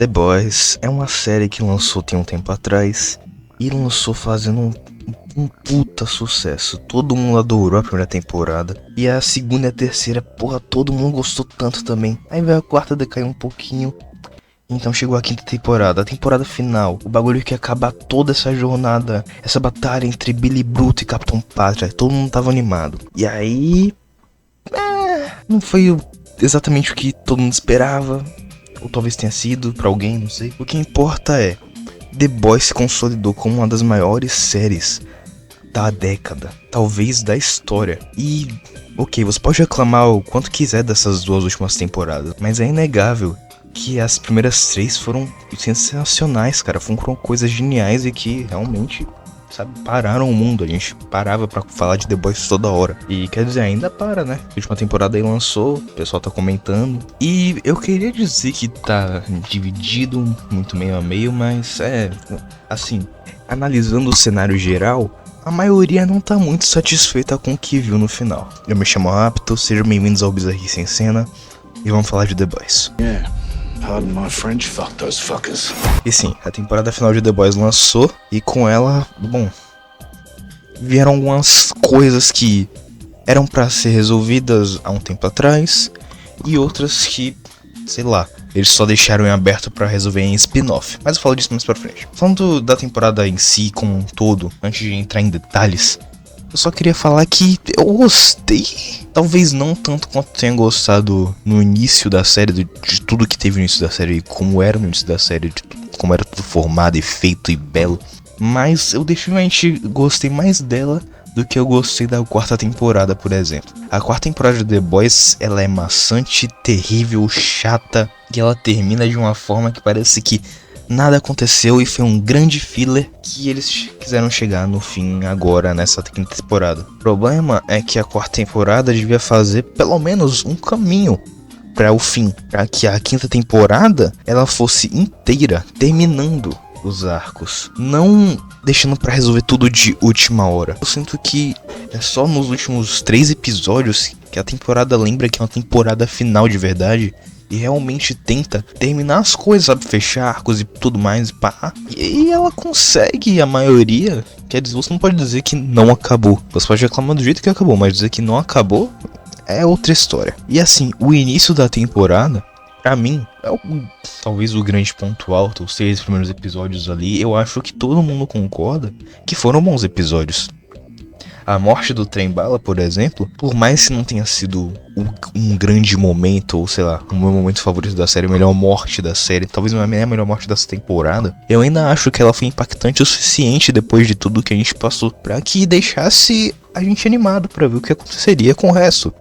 The Boys é uma série que lançou tem um tempo atrás e lançou fazendo um puta sucesso. Todo mundo adorou a primeira temporada e a segunda e a terceira, porra, todo mundo gostou tanto também. Aí veio a quarta, decaiu um pouquinho. Então chegou a quinta temporada, a temporada final, o bagulho que ia acabar toda essa jornada, essa batalha entre Billy Bruto e Capitão Pátria, todo mundo tava animado. E aí, não foi exatamente o que todo mundo esperava, ou talvez tenha sido pra alguém, não sei. O que importa é, The Boys se consolidou como uma das maiores séries da década, talvez da história. E, ok, você pode reclamar o quanto quiser dessas duas últimas temporadas, mas é inegável que as primeiras três foram sensacionais, cara. Foram coisas geniais e que realmente, sabe, pararam o mundo. A gente parava pra falar de The Boys toda hora. E quer dizer, ainda para, né? A última temporada aí lançou, o pessoal tá comentando. E eu queria dizer que tá dividido, muito meio a meio, mas assim, analisando o cenário geral, a maioria não tá muito satisfeita com o que viu no final. Eu me chamo Rapto, sejam bem-vindos ao Bizarrice em Cena e vamos falar de The Boys. Pardon my French, fuck those fuckers. E sim, a temporada final de The Boys lançou e com ela, bom, vieram algumas coisas que eram pra ser resolvidas há um tempo atrás e outras que, sei lá, eles só deixaram em aberto pra resolver em spin-off. Mas eu falo disso mais pra frente. Falando da temporada em si como um todo, antes de entrar em detalhes, eu só queria falar que eu gostei, talvez não tanto quanto tenha gostado no início da série, de tudo que teve no início da série, como era no início da série, de como era tudo formado e feito e belo. Mas eu definitivamente gostei mais dela do que eu gostei da quarta temporada, por exemplo. A quarta temporada de The Boys, ela é maçante, terrível, chata, e ela termina de uma forma que parece que nada aconteceu e foi um grande filler que eles quiseram chegar no fim agora nessa quinta temporada. O problema é que a quarta temporada devia fazer pelo menos um caminho para o fim, para que a quinta temporada ela fosse inteira, terminando os arcos, não deixando para resolver tudo de última hora. Eu sinto que é só nos últimos 3 episódios que a temporada lembra que é uma temporada final de verdade. E realmente tenta terminar as coisas, sabe? Fechar arcos e tudo mais, pá. E ela consegue a maioria. Quer dizer, você não pode dizer que não acabou. Você pode reclamar do jeito que acabou, mas dizer que não acabou é outra história. E assim, o início da temporada, pra mim, é talvez o grande ponto alto. Os 6 primeiros episódios ali, eu acho que todo mundo concorda que foram bons episódios. A morte do Trem-Bala, por exemplo, por mais que não tenha sido um grande momento, ou sei lá, o meu momento favorito da série, a melhor morte da série, talvez não é a melhor morte dessa temporada, eu ainda acho que ela foi impactante o suficiente depois de tudo que a gente passou, pra que deixasse a gente animado pra ver o que aconteceria com o resto.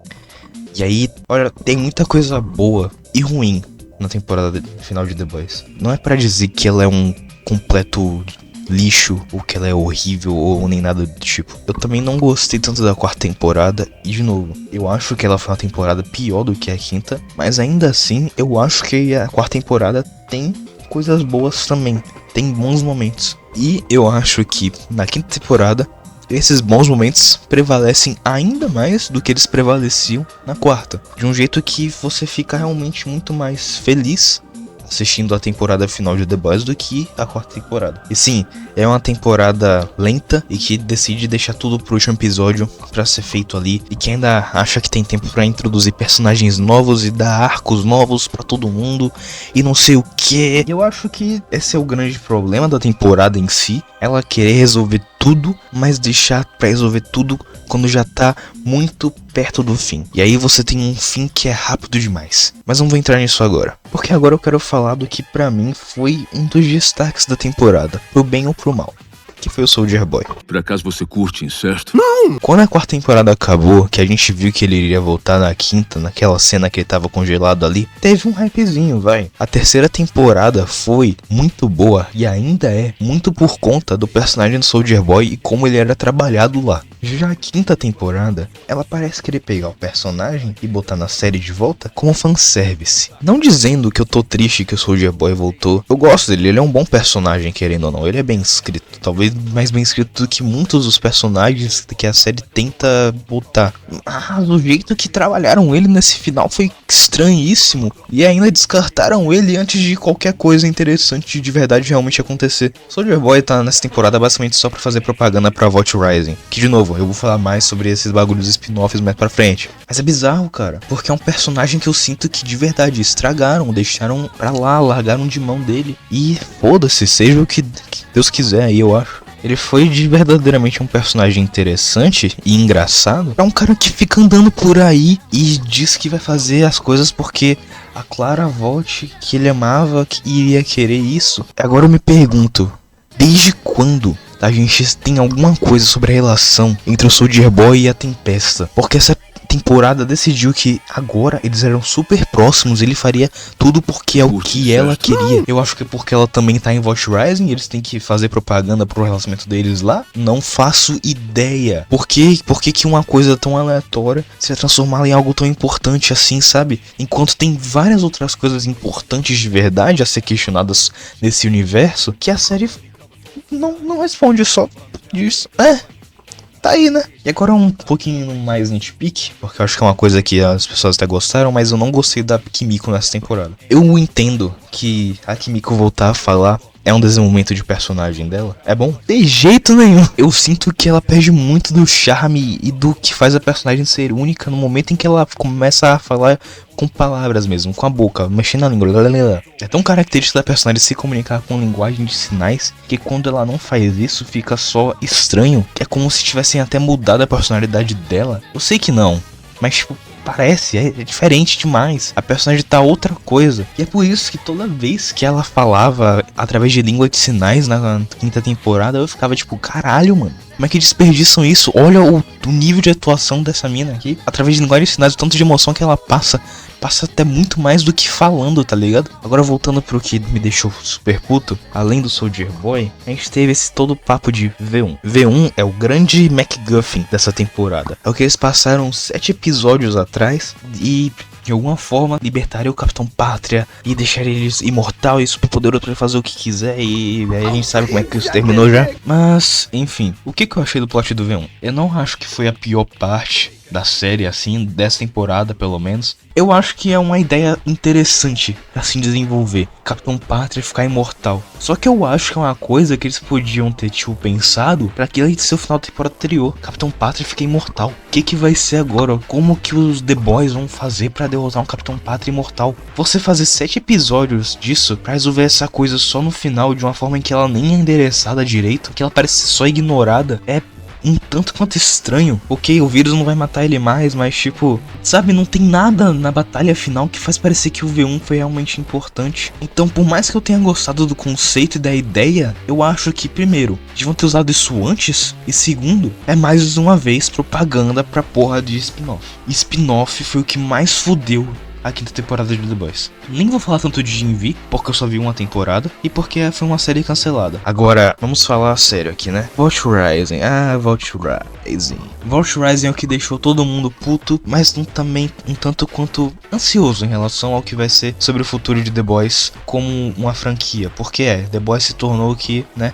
E aí, olha, tem muita coisa boa e ruim na temporada final de The Boys. Não é pra dizer que ela é um completo lixo, ou que ela é horrível, ou nem nada do tipo. Eu também não gostei tanto da quarta temporada, e de novo, eu acho que ela foi uma temporada pior do que a quinta, mas ainda assim, eu acho que a quarta temporada tem coisas boas também, tem bons momentos. E eu acho que na quinta temporada, esses bons momentos prevalecem ainda mais do que eles prevaleciam na quarta, de um jeito que você fica realmente muito mais feliz assistindo a temporada final de The Boys do que a quarta temporada. E sim, é uma temporada lenta e que decide deixar tudo pro último episódio pra ser feito ali, e que ainda acha que tem tempo pra introduzir personagens novos e dar arcos novos pra todo mundo e não sei o que. Eu acho que esse é o grande problema da temporada em si, ela querer resolver tudo, mas deixar pra resolver tudo quando já tá muito perto do fim. E aí você tem um fim que é rápido demais. Mas não vou entrar nisso agora, porque agora eu quero falar do que pra mim foi um dos destaques da temporada, pro bem ou pro mal, que foi o Soldier Boy. Por acaso você curte incesto? Quando a quarta temporada acabou, que a gente viu que ele iria voltar na quinta, naquela cena que ele tava congelado ali, teve um hypezinho, vai. A terceira temporada foi muito boa e ainda é muito por conta do personagem do Soldier Boy e como ele era trabalhado lá. Já a quinta temporada, ela parece querer pegar o personagem e botar na série de volta como fanservice. Não dizendo que eu tô triste que o Soldier Boy voltou. Eu gosto dele, ele é um bom personagem, querendo ou não. Ele é bem escrito. Talvez mais bem escrito do que muitos dos personagens que a série tenta botar. Mas o jeito que trabalharam ele nesse final foi estranhíssimo. E ainda descartaram ele antes de qualquer coisa interessante de verdade realmente acontecer. Soldier Boy tá nessa temporada basicamente só pra fazer propaganda pra Vault Rising. Que de novo, eu vou falar mais sobre esses bagulhos spin-offs mais pra frente. Mas é bizarro, cara. Porque é um personagem que eu sinto que de verdade estragaram, deixaram pra lá, largaram de mão dele. E foda-se, seja o que Deus quiser aí, eu acho. Ele foi de verdadeiramente um personagem interessante e engraçado. É um cara que fica andando por aí e diz que vai fazer as coisas porque a Clara Volt, que ele amava, que iria querer isso. Agora eu me pergunto, desde quando a gente tem alguma coisa sobre a relação entre o Soldier Boy e a Tempesta? Porque essa temporada decidiu que agora eles eram super próximos, ele faria tudo porque é o que ela queria. Eu acho que é porque ela também tá em Vault Rising e eles têm que fazer propaganda pro relacionamento deles lá. Não faço ideia. Por que uma coisa tão aleatória se vai transformar em algo tão importante assim, sabe? Enquanto tem várias outras coisas importantes de verdade a ser questionadas nesse universo, que a série não responde, só disso. Tá aí, né? E agora um pouquinho mais nitpick, porque eu acho que é uma coisa que as pessoas até gostaram, mas eu não gostei da Kimiko nessa temporada. Eu entendo que a Kimiko voltar a falar é um desenvolvimento de personagem dela. É bom? De jeito nenhum. Eu sinto que ela perde muito do charme e do que faz a personagem ser única no momento em que ela começa a falar com palavras mesmo, com a boca, mexendo na língua. É tão característico da personagem se comunicar com linguagem de sinais que quando ela não faz isso fica só estranho. É como se tivessem até mudado a personalidade dela. Eu sei que não, mas tipo, parece, é diferente demais. A personagem tá outra coisa. E é por isso que toda vez que ela falava através de língua de sinais na quinta temporada, eu ficava tipo, caralho, mano. Como é que desperdiçam isso? Olha o nível de atuação dessa mina aqui. Através de linguagem de sinais, o tanto de emoção que ela passa até muito mais do que falando, tá ligado? Agora voltando pro que me deixou super puto, além do Soldier Boy, a gente teve esse todo papo de V1. V1 é o grande MacGuffin dessa temporada. É o que eles passaram 7 episódios atrás e de alguma forma libertaria o Capitão Pátria e deixaria ele imortal e super poderoso pra ele fazer o que quiser. E aí a gente sabe como é que isso terminou já. Mas, enfim, o que eu achei do plot do V1? Eu não acho que foi a pior parte da série, assim, dessa temporada pelo menos. Eu acho que é uma ideia interessante pra se desenvolver, Capitão Pátria ficar imortal. Só que eu acho que é uma coisa que eles podiam ter, tipo, pensado pra aquele ser o final da temporada anterior. Capitão Pátria fica imortal. O que vai ser agora? Como que os The Boys vão fazer pra derrotar um Capitão Pátria imortal? Você fazer 7 episódios disso pra resolver essa coisa só no final, de uma forma em que ela nem é endereçada direito, que ela parece só ignorada, é um tanto quanto estranho. Ok, o vírus não vai matar ele mais, mas tipo, sabe, não tem nada na batalha final que faz parecer que o V1 foi realmente importante. Então, por mais que eu tenha gostado do conceito e da ideia, eu acho que, primeiro, deviam ter usado isso antes, e segundo, é mais uma vez propaganda pra porra de spin-off. Spin-off foi o que mais fudeu a quinta temporada de The Boys. Nem vou falar tanto de Gen V, porque eu só vi uma temporada e porque foi uma série cancelada. Agora, vamos falar sério aqui, né? Vault Rising. Vault Rising. Vault Rising é o que deixou todo mundo puto, mas também um tanto quanto ansioso em relação ao que vai ser sobre o futuro de The Boys como uma franquia. Porque The Boys se tornou o que, né,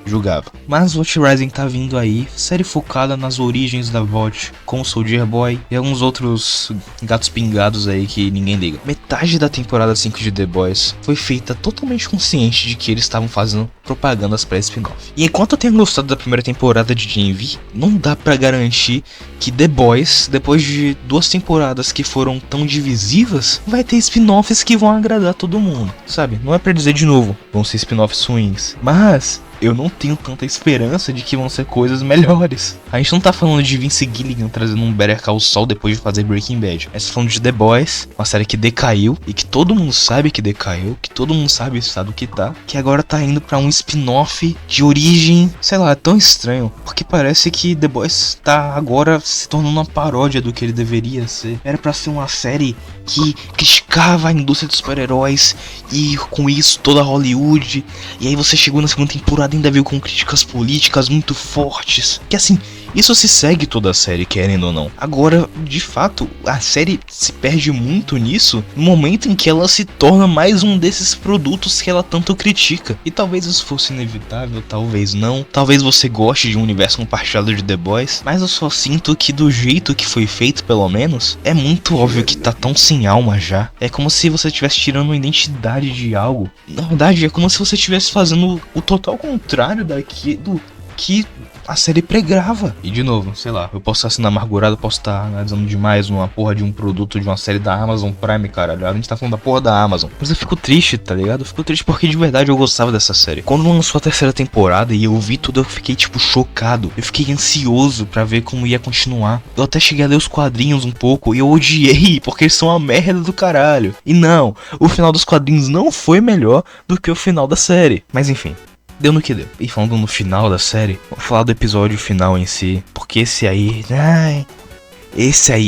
julgava. Mas Vault Rising tá vindo aí, série focada nas origens da Vault, com o Soldier Boy e alguns outros gatos pingados aí que ninguém liga. Metade da temporada 5 de The Boys foi feita totalmente consciente de que eles estavam fazendo propagandas pra spin-off. E enquanto eu tenho gostado da primeira temporada de Gen V, não dá pra garantir que The Boys, depois de 2 temporadas que foram tão divisivas, vai ter spin-offs que vão agradar todo mundo, sabe? Não é pra dizer de novo, vão ser spin-offs ruins, mas eu não tenho tanta esperança de que vão ser coisas melhores. A gente não tá falando de Vince Gilligan trazendo um Better Call Saul depois de fazer Breaking Bad. A gente tá falando de The Boys, uma série que decaiu e que todo mundo sabe que decaiu, que todo mundo sabe o estado que tá, que agora tá indo pra um spin-off de origem, sei lá, tão estranho, porque parece que The Boys tá agora se tornando uma paródia do que ele deveria ser. Era pra ser uma série que criticava a indústria dos super-heróis e com isso toda Hollywood, e aí você chegou na segunda temporada e ainda veio com críticas políticas muito fortes, que assim, Isso se segue toda a série, querendo ou não. Agora, de fato, a série se perde muito nisso no momento em que ela se torna mais um desses produtos que ela tanto critica. E talvez isso fosse inevitável, talvez não. Talvez você goste de um universo compartilhado de The Boys, mas eu só sinto que do jeito que foi feito, pelo menos, é muito óbvio que tá tão sem alma já. É como se você estivesse tirando uma identidade de algo. Na verdade, é como se você estivesse fazendo o total contrário do que a série pregava. E de novo, sei lá, eu posso estar sendo amargurado, posso estar analisando demais uma porra de um produto de uma série da Amazon Prime, caralho. A gente tá falando da porra da Amazon. Mas eu fico triste, tá ligado? Eu fico triste porque de verdade eu gostava dessa série. Quando lançou a terceira temporada e eu vi tudo, eu fiquei tipo chocado. Eu fiquei ansioso pra ver como ia continuar. Eu até cheguei a ler os quadrinhos um pouco e eu odiei, porque eles são uma merda do caralho. E não, o final dos quadrinhos não foi melhor do que o final da série. Mas enfim, deu no que deu. E falando no final da série, vou falar do episódio final em si, porque esse aí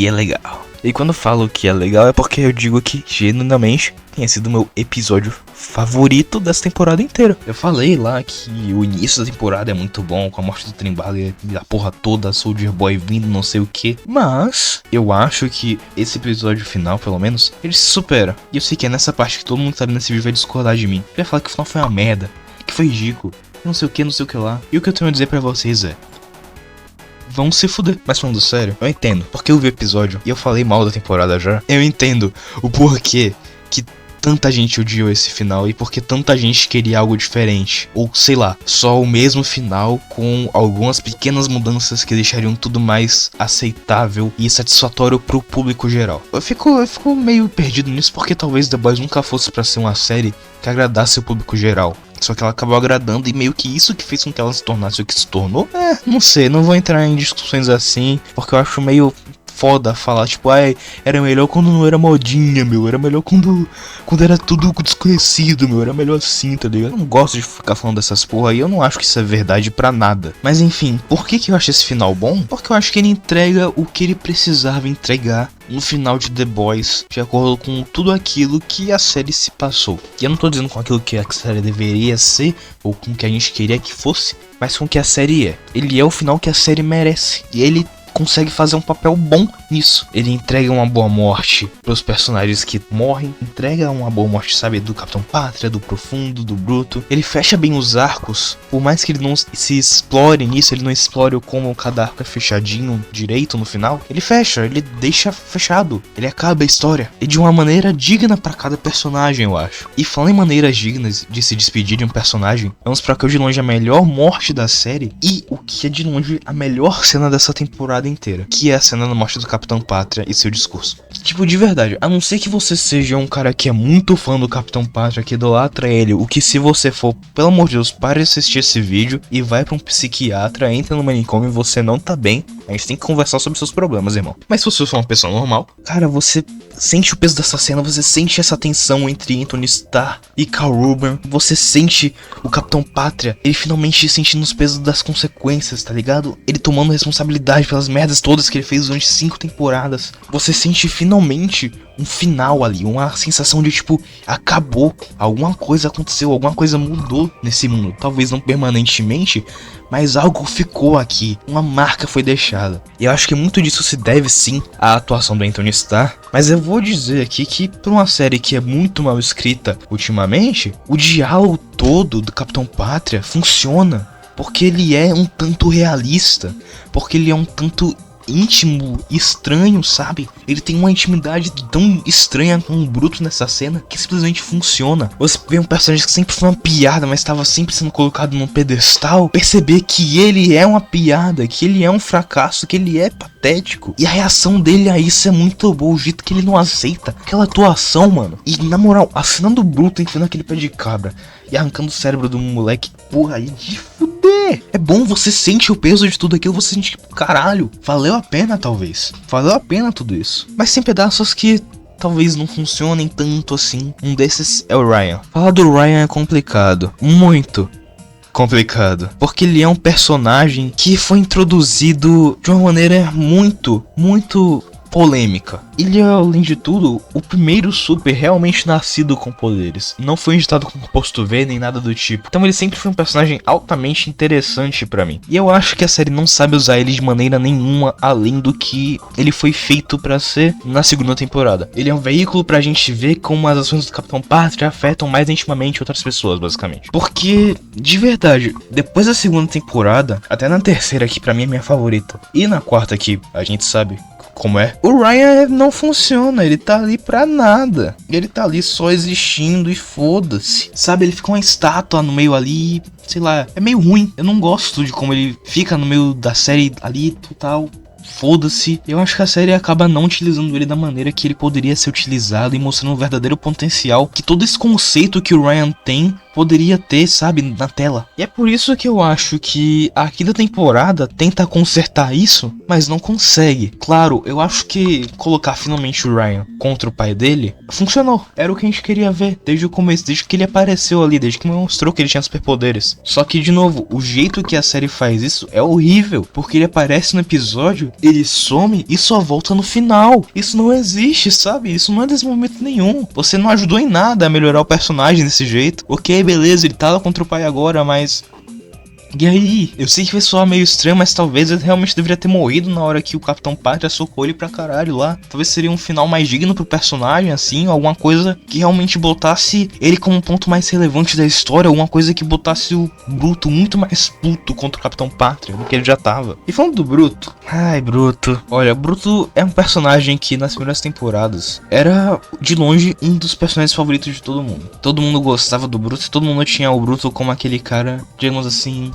é legal. E quando eu falo que é legal é porque eu digo que genuinamente tenha sido o meu episódio favorito dessa temporada inteira. Eu falei lá que o início da temporada é muito bom, com a morte do Trembala e a porra toda, Soldier Boy vindo, não sei o que. Mas eu acho que esse episódio final, pelo menos, ele se supera. E eu sei que é nessa parte que todo mundo que tá vendo esse vídeo vai discordar de mim. Vai falar que o final foi uma merda, que foi ridículo, não sei o que lá. E o que eu tenho a dizer pra vocês é: vão se fuder. Mas falando sério, eu entendo, porque eu vi o episódio e eu falei mal da temporada já. Eu entendo o porquê que tanta gente odiou esse final e porque tanta gente queria algo diferente. Ou sei lá, só o mesmo final com algumas pequenas mudanças que deixariam tudo mais aceitável e satisfatório pro público geral. Eu fico meio perdido nisso porque talvez The Boys nunca fosse pra ser uma série que agradasse o público geral. Só que ela acabou agradando e meio que isso que fez com que ela se tornasse o que se tornou. Não sei, não vou entrar em discussões assim, porque eu acho meio foda falar, tipo, era melhor quando não era modinha, meu, era melhor quando era tudo desconhecido, meu, era melhor assim, tá ligado? Eu não gosto de ficar falando dessas porra e eu não acho que isso é verdade pra nada. Mas enfim, por que eu acho esse final bom? Porque eu acho que ele entrega o que ele precisava entregar no final de The Boys, de acordo com tudo aquilo que a série se passou. E eu não tô dizendo com aquilo que a série deveria ser, ou com o que a gente queria que fosse, mas com o que a série é. Ele é o final que a série merece, e ele consegue fazer um papel bom nisso. Ele entrega uma boa morte pros personagens que morrem, entrega uma boa morte, sabe, do Capitão Pátria, do Profundo, do Bruto. Ele fecha bem os arcos, por mais que ele não se explore nisso, ele não explore como cada arco é fechadinho direito no final. Ele fecha, ele deixa fechado, ele acaba a história, e de uma maneira digna pra cada personagem, eu acho. E falando em maneiras dignas de se despedir de um personagem, vamos pra que é de longe a melhor morte da série, e o que é de longe a melhor cena dessa temporada inteira, que é a cena da morte do Capitão Pátria e seu discurso. Tipo, de verdade, a não ser que você seja um cara que é muito fã do Capitão Pátria, que idolatra ele, o que se você for, pelo amor de Deus, pare de assistir esse vídeo e vai pra um psiquiatra, entra no manicômio, você não tá bem, a gente tem que conversar sobre seus problemas, irmão. Mas se você for uma pessoa normal, cara, você sente o peso dessa cena, você sente essa tensão entre Anthony Starr e Karl Urban, você sente o Capitão Pátria, ele finalmente sentindo os pesos das consequências, tá ligado? Ele tomando responsabilidade pelas merdas todas que ele fez durante 5 temporadas. Você sente finalmente um final ali, uma sensação de tipo, acabou, alguma coisa aconteceu, alguma coisa mudou nesse mundo. Talvez não permanentemente, mas algo ficou aqui, uma marca foi deixada. E eu acho que muito disso se deve sim à atuação do Anthony Starr. Mas eu vou dizer aqui que pra uma série que é muito mal escrita ultimamente, o diálogo todo do Capitão Pátria funciona. Porque ele é um tanto realista, porque ele é um tanto íntimo e estranho, sabe? Ele tem uma intimidade tão estranha com o Bruto nessa cena que simplesmente funciona. Você vê um personagem que sempre foi uma piada, mas estava sempre sendo colocado num pedestal, perceber que ele é uma piada, que ele é um fracasso, que ele é patético. E a reação dele a isso é muito boa, o jeito que ele não aceita aquela atuação, mano. E na moral, a cena do Bruto enfiando aquele pé de cabra e arrancando o cérebro do moleque, porra, aí de fuder. É bom, você sente o peso de tudo aquilo, você sente que, caralho, valeu a pena talvez. Valeu a pena tudo isso. Mas tem pedaços que talvez não funcionem tanto assim. Um desses é o Ryan. Falar do Ryan é complicado, muito complicado, porque ele é um personagem que foi introduzido de uma maneira muito polêmica. Ele é, além de tudo, o primeiro super realmente nascido com poderes. Não foi injetado com composto V nem nada do tipo. Então ele sempre foi um personagem altamente interessante pra mim. E eu acho que a série não sabe usar ele de maneira nenhuma além do que ele foi feito pra ser na segunda temporada. Ele é um veículo pra gente ver como as ações do Capitão Pátria afetam mais intimamente outras pessoas, basicamente. Porque, de verdade, depois da segunda temporada, até na terceira, que pra mim é minha favorita, e na quarta, que a gente sabe como é, o Ryan não funciona, ele tá ali pra nada. Ele tá ali só existindo e foda-se. Sabe, ele fica uma estátua no meio ali, sei lá, é meio ruim. Eu não gosto de como ele fica no meio da série ali, total. Foda-se. Eu acho que a série acaba não utilizando ele da maneira que ele poderia ser utilizado e mostrando o verdadeiro potencial que todo esse conceito que o Ryan tem poderia ter, sabe, na tela. E é por isso que eu acho que a quinta temporada tenta consertar isso, mas não consegue. Claro, eu acho que colocar finalmente o Ryan contra o pai dele funcionou. Era o que a gente queria ver desde o começo, desde que ele apareceu ali, desde que mostrou que ele tinha superpoderes. Só que, de novo, o jeito que a série faz isso é horrível, porque ele aparece no episódio, ele some e só volta no final. Isso não existe, sabe? Isso não é desenvolvimento nenhum. Você não ajudou em nada a melhorar o personagem desse jeito. Ok, beleza, ele tá lá contra o pai agora, mas... E aí? Eu sei que vai soar meio estranho, mas talvez ele realmente deveria ter morrido na hora que o Capitão Pátria socou ele pra caralho lá. Talvez seria um final mais digno pro personagem, assim, alguma coisa que realmente botasse ele como um ponto mais relevante da história, alguma coisa que botasse o Bruto muito mais puto contra o Capitão Pátria do que ele já tava. E falando do Bruto, ai, Bruto. Olha, Bruto é um personagem que nas primeiras temporadas era, de longe, um dos personagens favoritos de todo mundo. Todo mundo gostava do Bruto e todo mundo tinha o Bruto como aquele cara, digamos assim...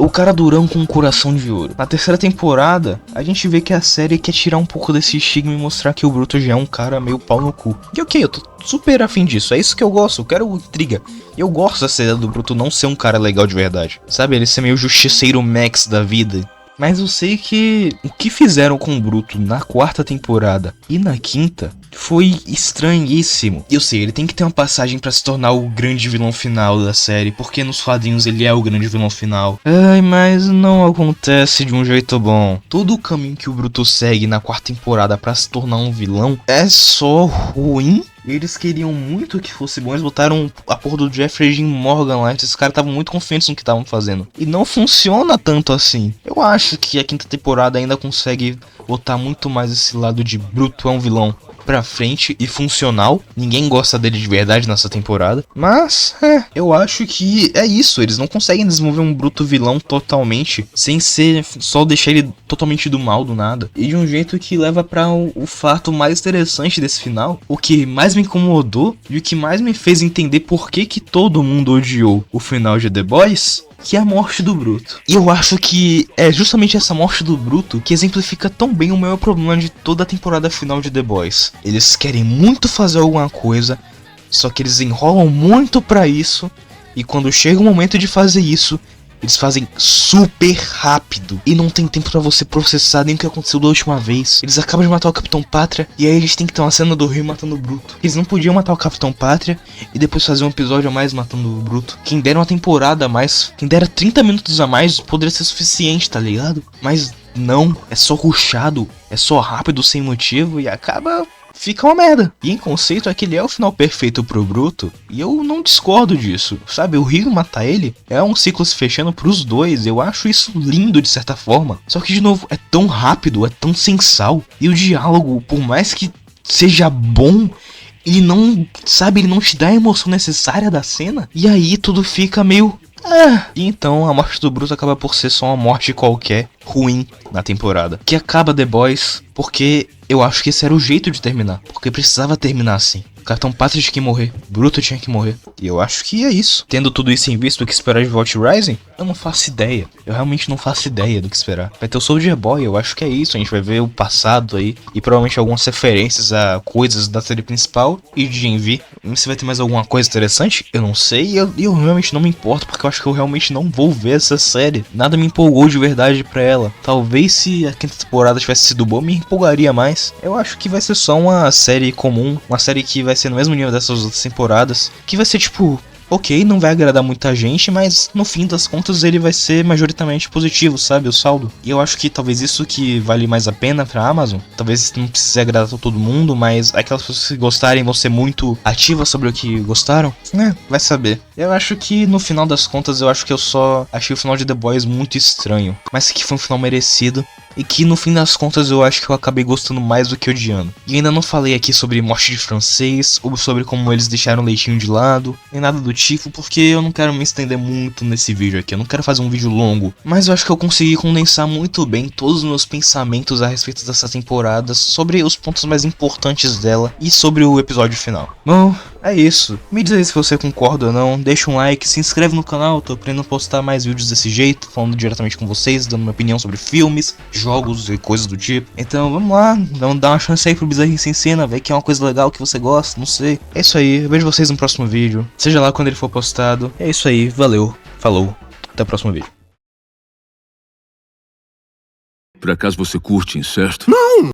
o cara durão com um coração de ouro. Na terceira temporada, a gente vê que a série quer tirar um pouco desse estigma e mostrar que o Bruto já é um cara meio pau no cu. E ok, eu tô super afim disso, é isso que eu gosto, eu quero intriga. Eu gosto da série do Bruto não ser um cara legal de verdade. Sabe, ele ser meio justiceiro Max da vida. Mas eu sei que o que fizeram com o Bruto na quarta temporada e na quinta foi estranhíssimo. Eu sei, ele tem que ter uma passagem pra se tornar o grande vilão final da série, porque nos quadrinhos ele é o grande vilão final. Ai, mas não acontece de um jeito bom. Todo o caminho que o Bruto segue na quarta temporada pra se tornar um vilão é só ruim. Eles queriam muito que fosse bom, eles botaram a porra do Jeffrey Dean Morgan lá, esses caras estavam muito confiantes no que estavam fazendo. E não funciona tanto assim. Eu acho que a quinta temporada ainda consegue botar muito mais esse lado de Bruto é um vilão pra frente e funcional. Ninguém gosta dele de verdade nessa temporada. Mas, eu acho que é isso. Eles não conseguem desenvolver um Bruto vilão totalmente, sem ser só deixar ele totalmente do mal do nada. E de um jeito que leva pra o fato mais interessante desse final, o que mais me incomodou e o que mais me fez entender por que todo mundo odiou o final de The Boys, que é a morte do Bruto. E eu acho que é justamente essa morte do Bruto que exemplifica tão bem o maior problema de toda a temporada final de The Boys. Eles querem muito fazer alguma coisa, só que eles enrolam muito pra isso, e quando chega o momento de fazer isso, eles fazem super rápido e não tem tempo pra você processar nem o que aconteceu da última vez. Eles acabam de matar o Capitão Pátria e aí eles têm que ter uma cena do Rio matando o Bruto. Eles não podiam matar o Capitão Pátria e depois fazer um episódio a mais matando o Bruto. Quem dera uma temporada a mais, quem dera 30 minutos a mais poderia ser suficiente, tá ligado? Mas não, é só rushado, é só rápido sem motivo e acaba... fica uma merda. E em conceito, aquele é o final perfeito pro Bruto. E eu não discordo disso. Sabe, o Rio matar ele é um ciclo se fechando pros dois. Eu acho isso lindo de certa forma. Só que, de novo, é tão rápido, é tão sensal. E o diálogo, por mais que seja bom, ele não, sabe, ele não te dá a emoção necessária da cena. E aí tudo fica meio... E então a morte do Bruto acaba por ser só uma morte qualquer, ruim, na temporada. Que acaba The Boys, porque eu acho que esse era o jeito de terminar. Porque precisava terminar assim. O Capitão Pátria tinha que morrer, Bruto tinha que morrer. E eu acho que é isso. Tendo tudo isso em vista, o que esperar de Vault Rising? Eu não faço ideia. Eu realmente não faço ideia do que esperar. Vai ter o Soldier Boy, eu acho que é isso. A gente vai ver o passado aí. E provavelmente algumas referências a coisas da série principal e de Envy. Se vai ter mais alguma coisa interessante, eu não sei. E eu realmente não me importo, porque eu acho que eu realmente não vou ver essa série. Nada me empolgou de verdade pra ela. Talvez se a quinta temporada tivesse sido boa, me empolgaria mais. Eu acho que vai ser só uma série comum. Uma série que vai ser no mesmo nível dessas outras temporadas. Que vai ser tipo... ok, não vai agradar muita gente, mas no fim das contas ele vai ser majoritariamente positivo, sabe, o saldo. E eu acho que talvez isso que vale mais a pena pra Amazon, talvez não precise agradar a todo mundo, mas aquelas pessoas que gostarem vão ser muito ativas sobre o que gostaram, vai saber. Eu acho que no final das contas, eu acho que eu só achei o final de The Boys muito estranho, mas que foi um final merecido. E que no fim das contas eu acho que eu acabei gostando mais do que odiando. E ainda não falei aqui sobre morte de francês, ou sobre como eles deixaram o leitinho de lado, nem nada do tipo, porque eu não quero me estender muito nesse vídeo aqui, eu não quero fazer um vídeo longo. Mas eu acho que eu consegui condensar muito bem todos os meus pensamentos a respeito dessa temporada, sobre os pontos mais importantes dela e sobre o episódio final. Bom, é isso. Me diz aí se você concorda ou não, deixa um like, se inscreve no canal, tô aprendendo a postar mais vídeos desse jeito, falando diretamente com vocês, dando minha opinião sobre filmes, jogos e coisas do tipo. Então vamos lá, vamos dar uma chance aí pro Bizarrice Sem Cena, ver que é uma coisa legal que você gosta, não sei. É isso aí, eu vejo vocês no próximo vídeo, seja lá quando ele for postado. É isso aí, valeu, falou, até o próximo vídeo. Por acaso você curte incesto? Não!